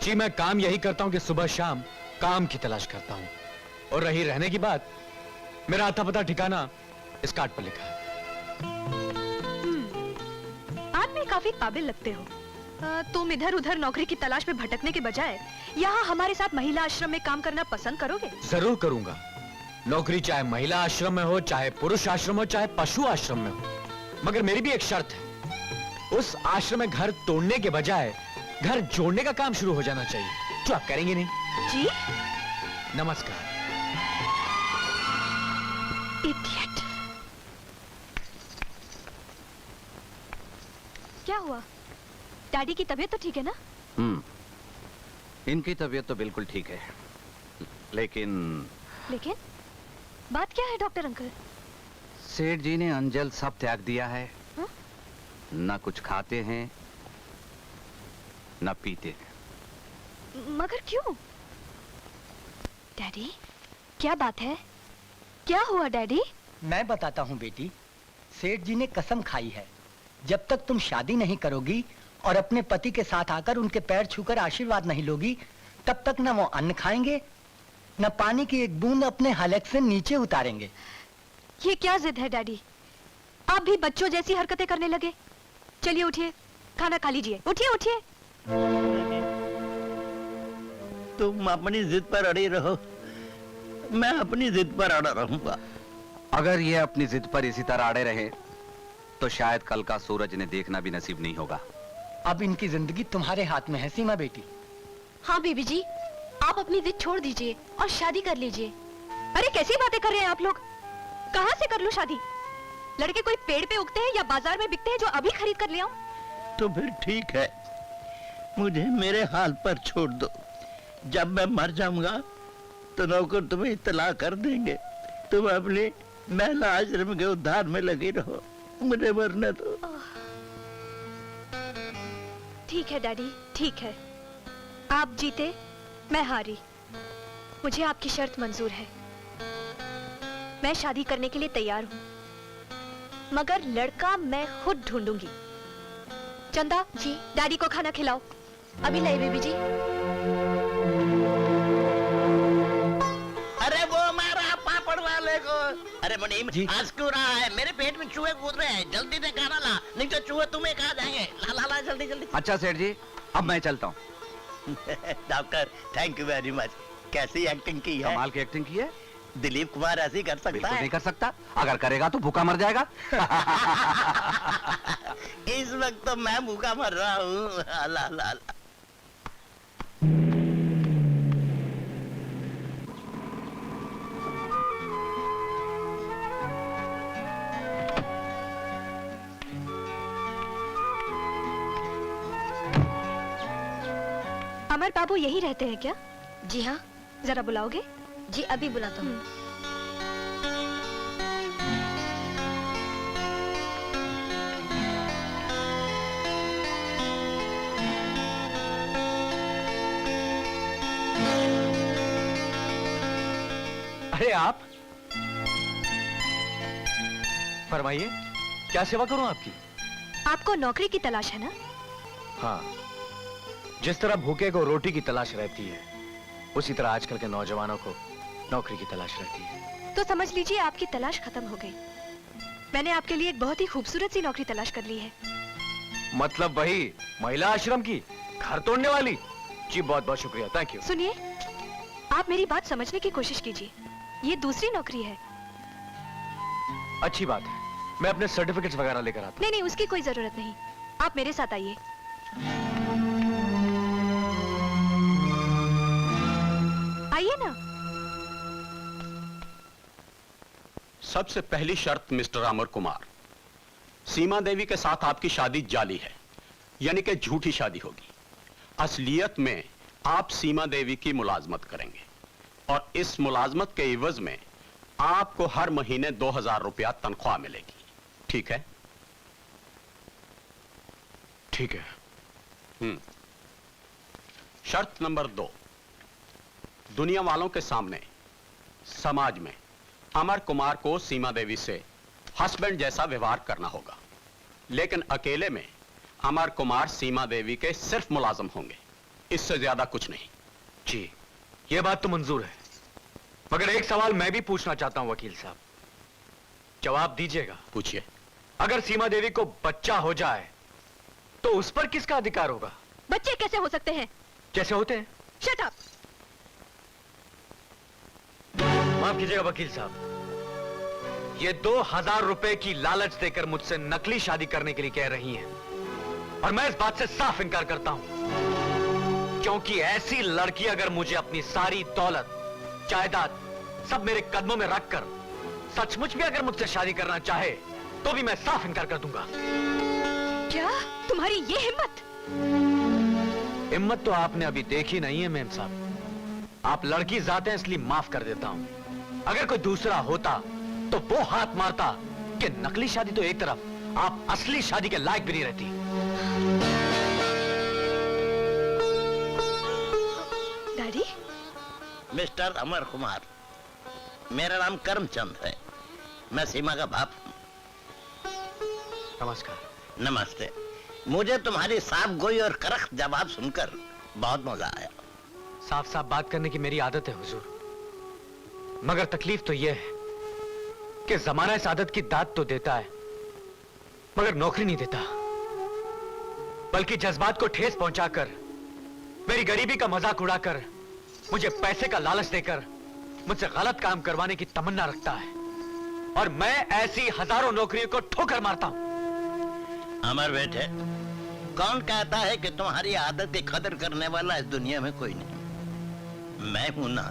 जी मैं काम यही करता हूं कि सुबह शाम काम की तलाश करता हूं। और रही रहने की बात, मेरा आता पता ठिकाना इस कार्ड पर लिखा है। आप में काफी काबिल लगते हो। तुम इधर उधर नौकरी की तलाश में भटकने के बजाय यहाँ हमारे साथ महिला आश्रम में काम करना पसंद करोगे? जरूर करूंगा। नौकरी चाहे महिला आश्रम में हो, चाहे पुरुष आश्रम हो, चाहे पशु आश्रम में हो। मगर मेरी भी एक शर्त है, उस आश्रम में घर तोड़ने के बजाय घर जोड़ने का काम शुरू हो जाना चाहिए, जो आप करेंगे नहीं। जी? नमस्कार। इडियट। क्या हुआ? डैडी की तबीयत तो ठीक है ना? इनकी तबीयत तो बिल्कुल ठीक है, लेकिन बात क्या है डॉक्टर अंकल? सेठ जी ने अंजल सब त्याग दिया है। हा? ना कुछ खाते हैं ना पीते हैं। मगर क्यों? डैडी, क्या बात है? क्या हुआ डैडी? मैं बताता हूँ बेटी। सेठ जी ने कसम खाई है, जब तक तुम शादी नहीं करोगी और अपने पति के साथ आकर उनके पैर छूकर आशीर्वाद नहीं लोगी, तब तक न वो अन्न खाएंगे न पानी की एक बूंद अपने हलक से नीचे उतारेंगे। ये क्या जिद है डैडी? आप भी बच्चों जैसी हरकतें करने लगे। चलिए उठिए, खाना खा लीजिए। उठिए उठिए। तुम अपनी जिद पर अड़े रहो, मैं अपनी जिद पर अड़ा रहूंगा। अगर ये अपनी जिद पर इसी तरह अड़े रहे तो शायद कल का सूरज ने देखना भी नसीब नहीं होगा। अब इनकी जिंदगी तुम्हारे हाथ में है सीमा बेटी। हाँ बीबी जी, आप अपनी जिद छोड़ दीजिए और शादी कर लीजिए। अरे कैसी बातें कर रहे हैं आप लोग? कहाँ से कर लूं शादी? लड़के कोई पेड़ पे उगते हैं या बाजार में बिकते हैं जो अभी खरीद कर ले आऊं? तो फिर ठीक है, मुझे मेरे हाल पर छोड़ दो। जब मैं मर जाऊंगा तो नौकर तुम्हें इत्तला कर देंगे। तुम अपने महिला आश्रम के उद्धार में लगी रहो, मुझे मरने दो। ठीक है डैडी, ठीक है। आप जीते, मैं हारी। मुझे आपकी शर्त मंजूर है। मैं शादी करने के लिए तैयार हूँ, मगर लड़का मैं खुद ढूंढूंगी। चंदा जी, डैडी को खाना खिलाओ। अभी लाई बेबी जी। अरे वो मारा पापड़ वाले को। अरे मुनीम, आज क्यों रहा है? मेरे पेट में चूहे कूद रहे हैं, जल्दी से खाना ला, नहीं तो चूहे तुम्हें खा जाएंगे। ला ला ला जल्दी जल्दी। अच्छा सेठ जी, अब मैं चलता हूँ। Doctor, thank you very much. कैसी एक्टिंग की है? कमाल की एक्टिंग की है। दिलीप कुमार ऐसी कर सकता बिल्कुल है? नहीं कर सकता। अगर करेगा तो भूखा मर जाएगा। इस वक्त तो मैं भूखा मर रहा हूँ। ला ला ला। अमर बाबू यही रहते हैं क्या? जी हाँ। जरा बुलाओगे? जी अभी बुलाता हूँ। अरे आप, फरमाइए, क्या सेवा करूं आपकी? आपको नौकरी की तलाश है ना? हाँ, जिस तरह भूखे को रोटी की तलाश रहती है, उसी तरह आजकल के नौजवानों को नौकरी की तलाश रहती है। तो समझ लीजिए आपकी तलाश खत्म हो गई। मैंने आपके लिए एक बहुत ही खूबसूरत सी नौकरी तलाश कर ली है। मतलब वही महिला आश्रम की, घर तोड़ने वाली? जी बहुत बहुत शुक्रिया, थैंक यू। सुनिए, आप मेरी बात समझने की कोशिश कीजिए। ये दूसरी नौकरी है। अच्छी बात है, मैं अपने सर्टिफिकेट्स वगैरह लेकर आता हूं। नहीं नहीं, उसकी कोई जरूरत नहीं। आप मेरे साथ आइए। आइए ना। सबसे पहली शर्त मिस्टर अमर कुमार, सीमा देवी के साथ आपकी शादी जाली है, यानी कि झूठी शादी होगी। असलियत में आप सीमा देवी की मुलाजमत करेंगे और इस मुलाजमत के इवज में आपको हर महीने 2000 रुपया तनख्वाह मिलेगी। ठीक है? ठीक है। शर्त नंबर 2, दुनिया वालों के सामने, समाज में अमर कुमार को सीमा देवी से हस्बैंड जैसा व्यवहार करना होगा, लेकिन अकेले में अमर कुमार सीमा देवी के सिर्फ मुलाजम होंगे। इससे ज्यादा कुछ नहीं। जी, ये बात तो मंजूर है, मगर एक सवाल मैं भी पूछना चाहता हूं वकील साहब, जवाब दीजिएगा। पूछिए। अगर सीमा देवी को बच्चा हो जाए तो उस पर किसका अधिकार होगा? बच्चे कैसे हो सकते हैं? जैसे होते हैं। Shut up. माफ कीजिएगा वकील साहब, ये 2000 रुपए की लालच देकर मुझसे नकली शादी करने के लिए कह रही हैं, और मैं इस बात से साफ इनकार करता हूं, क्योंकि ऐसी लड़की अगर मुझे अपनी सारी दौलत, जायदाद सब मेरे कदमों में रखकर सचमुच भी अगर मुझसे शादी करना चाहे तो भी मैं साफ इनकार कर दूंगा। क्या तुम्हारी ये हिम्मत? हिम्मत तो आपने अभी देखी नहीं है मेम साहब। आप लड़की जाते हैं इसलिए माफ कर देता हूं, अगर कोई दूसरा होता तो वो हाथ मारता कि नकली शादी तो एक तरफ, आप असली शादी के लायक भी नहीं रहती। डैडी? मिस्टर अमर कुमार, मेरा नाम करमचंद है, मैं सीमा का बाप हूं। नमस्कार। नमस्ते। मुझे तुम्हारी साफ गोई और करख्त जवाब सुनकर बहुत मजा आया। साफ साफ बात करने की मेरी आदत है हुजूर, मगर तकलीफ तो यह है कि जमाना इस आदत की दाद तो देता है मगर नौकरी नहीं देता, बल्कि जज्बात को ठेस पहुंचाकर, मेरी गरीबी का मजाक उड़ाकर, मुझे पैसे का लालच देकर मुझसे गलत काम करवाने की तमन्ना रखता है, और मैं ऐसी हजारों नौकरियों को ठोकर मारता हूं। अमर बेटे, कौन कहता है कि तुम्हारी आदत की कदर करने वाला इस दुनिया में कोई नहीं? मैं हूं ना।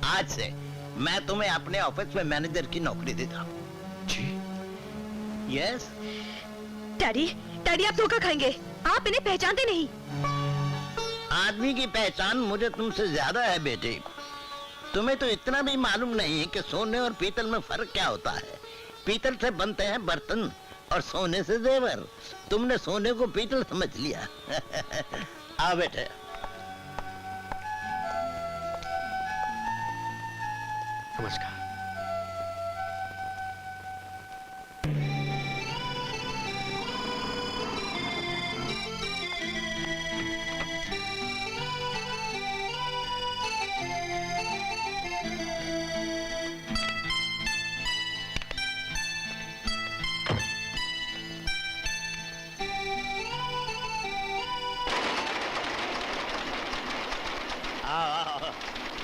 आज से मैं तुम्हें अपने ऑफिस में मैनेजर की नौकरी देता हूं। जी? यस। डैडी, डैडी आप धोखा खाएंगे, आप इन्हें पहचानते नहीं। आदमी की पहचान मुझे तुमसे ज्यादा है बेटे। तुम्हें तो इतना भी मालूम नहीं है कि सोने और पीतल में फर्क क्या होता है। पीतल से बनते हैं बर्तन और सोने से जेवर। तुमने सोने को पीतल समझ लिया। आओ बेटे। नमस्कार।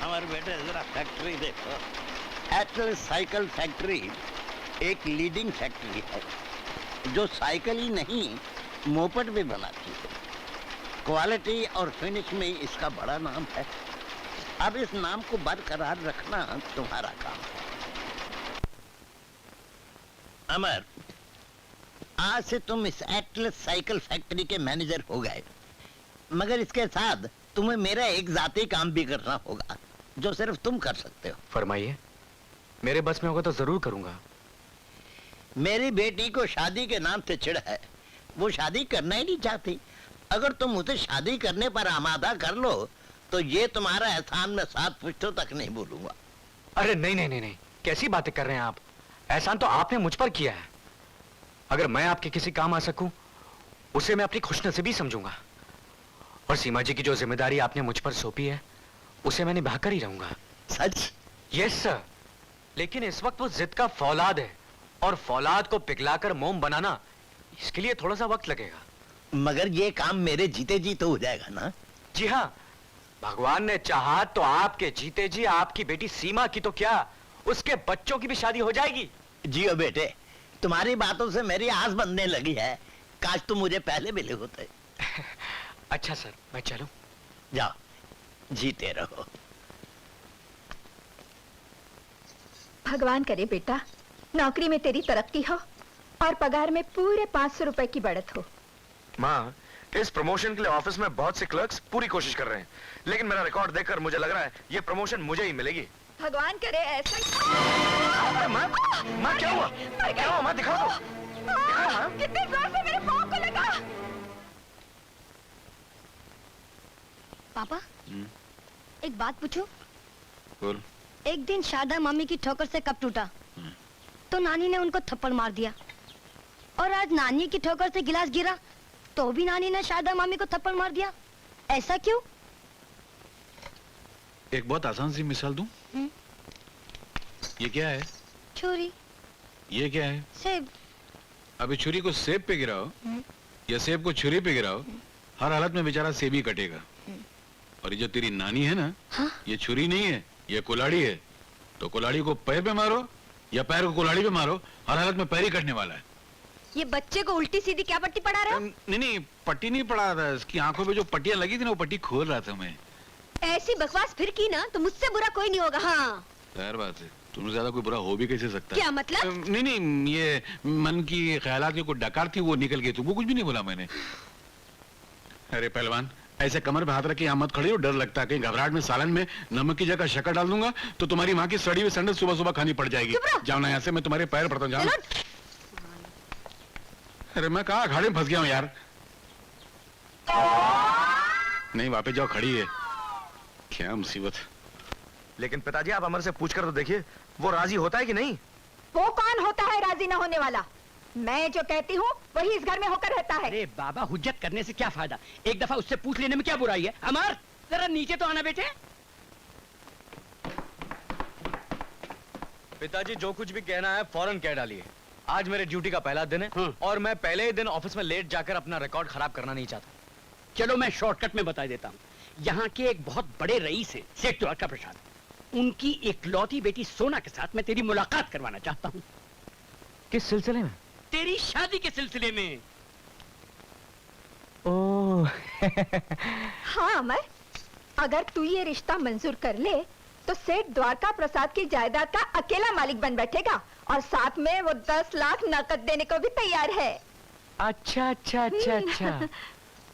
हमारे बेटे जरा फैक्ट्री देखो। एटल साइकिल फैक्ट्री एक लीडिंग फैक्ट्री है जो साइकिल ही नहीं मोपेड भी बनाती है। क्वालिटी और फिनिश में इसका बड़ा नाम है। अब इस नाम को बरकरार रखना तुम्हारा काम है। अमर, आज से तुम इस एटल साइकिल फैक्ट्री के मैनेजर हो गए, मगर इसके साथ तुम्हें मेरा एक जाती काम भी करना होगा जो सिर्फ तुम कर सकते हो। फरमाइए, मेरे बस में होगा तो जरूर करूंगा। मेरी बेटी को शादी के नाम से चिढ़ है, वो शादी करना ही नहीं चाहती। अगर तुम उसे शादी करने पर आमादा कर लो तो ये तुम्हारा एहसान मैं 7 पुश्तों तक नहीं भूलूंगा। अरे नहीं नहीं नहीं नहीं, कैसी बातें कर रहे हैं आप? एहसान तो आपने मुझ पर किया है। अगर मैं आपके किसी काम आ सकूं उसे मैं अपनी खुशनसीबी समझूंगा, और सीमा जी की जो जिम्मेदारी आपने मुझ पर सौंपी है उसे मैं निभाकर ही रहूंगा। सच? यस सर, लेकिन इस वक्त वो जिद का फौलाद है, और फौलाद को पिघलाकर मोम बनाना, इसके लिए थोड़ा सा वक्त लगेगा। मगर ये काम मेरे जीते जी तो हो जाएगा ना? जी हाँ, भगवान ने चाहा तो आपके जीते जी आपकी बेटी सीमा की तो क्या, उसके बच्चों की भी शादी हो जाएगी। जियो बेटे, तुम्हारी बातों से मेरी आस बनने लगी है। काश तुम मुझे पहले मिले होते। अच्छा सर, मैं चलूं? जाओ, जीते रहो। भगवान करे बेटा, नौकरी में तेरी तरक्की हो और पगार में पूरे 500 रुपए की बढ़त हो। माँ, इस प्रमोशन के लिए ऑफिस में बहुत से क्लर्क्स पूरी कोशिश कर रहे हैं, लेकिन मेरा रिकॉर्ड देखकर मुझे लग रहा है ये प्रमोशन मुझे ही मिलेगी। भगवान करे ऐसा अरे माँ, माँ क्या हुआ? क्या हुआ माँ? दिखाओ तो। दिखाओ माँ। कितने जोर से मेरे पाँव को लगा। पापा, एक बात पूछूं? बोल। एक दिन शारदा मामी की ठोकर से कप टूटा तो नानी ने उनको थप्पड़ मार दिया, और आज नानी की ठोकर से गिलास गिरा तो भी नानी ने शारदा मामी को थप्पड़ मार दिया। ऐसा क्यों? एक बहुत आसान सी मिसाल दूं? ये क्या है? छुरी। ये क्या है? सेब। अभी छुरी को सेब पे गिराओ या सेब को छुरी पे गिराओ, हर हालत में बेचारा सेब ही कटेगा। और ये जो तेरी नानी है ना, हाँ? ये छुरी नहीं है, ये कुल्हाड़ी है। तो कुल्हाड़ी को पैर पे मारो या पैर को कुल्हाड़ी पे मारो, हर हालत में पैर ही कटने वाला है। ये बच्चे को उल्टी सीधी क्या पट्टी पढ़ा रहे हो? नहीं नहीं, पट्टी नहीं पड़ा था, इसकी आंखों पे जो पट्टियां लगी थी ना, वो पट्टी खोल रहा था मैं। ऐसी बकवास फिर की ना तो मुझसे बुरा कोई नहीं होगा। हाँ जाहिर बात है, तुमसे ज्यादा कोई बुरा हो भी कैसे सकता है? क्या मतलब? नहीं नहीं, ये मन की ख्यालात की कोई डकार थी, वो निकल गई। वो कुछ भी नहीं बोला मैंने। अरे पहलवान, ऐसे कमर पे हाथ रख के यहाँ मत खड़ी हो, डर लगता है कहीं घबराहट में सालन में नमक की जगह शक्कर डाल दूंगा तो तुम्हारी माँ की सड़ी हुई सैंडल सुबह सुबह खानी पड़ जाएगी। जाओ ना यहाँ से, मैं तुम्हारे पैर पड़ता हूँ, जाओ। अरे मैं कहा अखाड़े में फंस गया हूँ यार। नहीं, वापस जाओ, खड़ी है। क्या मुसीबत। लेकिन पिताजी आप अमर से पूछकर तो देखिए, वो राजी होता है कि नहीं? वो कौन होता है राजी न होने वाला? मैं जो कहती हूँ वही इस घर में होकर रहता है। अरे बाबा, हुज्जत करने से क्या फायदा? एक दफा उससे पूछ लेने में क्या बुराई है? अमर, जरा नीचे तो आना बेटे। पिताजी जो कुछ भी कहना है फौरन कह डालिए। आज मेरे ड्यूटी का पहला दिन है और मैं पहले ही दिन ऑफिस में लेट जाकर अपना रिकॉर्ड खराब करना नहीं चाहता। चलो मैं शॉर्टकट में बता देता हूँ। यहाँ के एक बहुत बड़े रईस है, सेठ द्वारका प्रसाद। उनकी इकलौती बेटी सोना के साथ मैं तेरी मुलाकात करवाना चाहता हूँ। किस सिलसिले में? तेरी शादी के सिलसिले में। ओह हाँ अमर, अगर तू ये रिश्ता मंजूर कर ले तो सेठ द्वारका प्रसाद की जायदाद का अकेला मालिक बन बैठेगा और साथ में वो 10 लाख नकद देने को भी तैयार है। अच्छा अच्छा अच्छा अच्छा।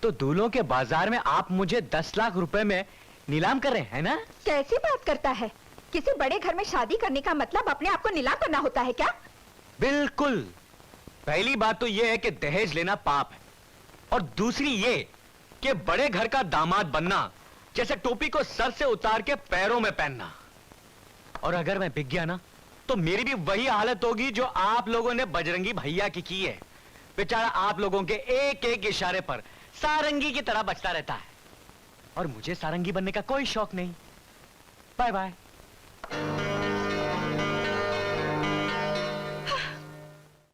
तो दूल्हों के बाजार में आप मुझे 10 लाख रुपए में नीलाम कर रहे हैं ना? कैसी बात करता है? किसी बड़े घर में शादी करने का मतलब अपने आप को नीलाम करना होता है क्या? बिल्कुल। पहली बात तो यह है कि दहेज लेना पाप है और दूसरी ये कि बड़े घर का दामाद बनना जैसे टोपी को सर से उतार के पैरों में पहनना। और अगर मैं बिक गया ना तो मेरी भी वही हालत होगी जो आप लोगों ने बजरंगी भैया की है। बेचारा आप लोगों के एक एक इशारे पर सारंगी की तरह बचता रहता है और मुझे सारंगी बनने का कोई शौक नहीं। Bye bye.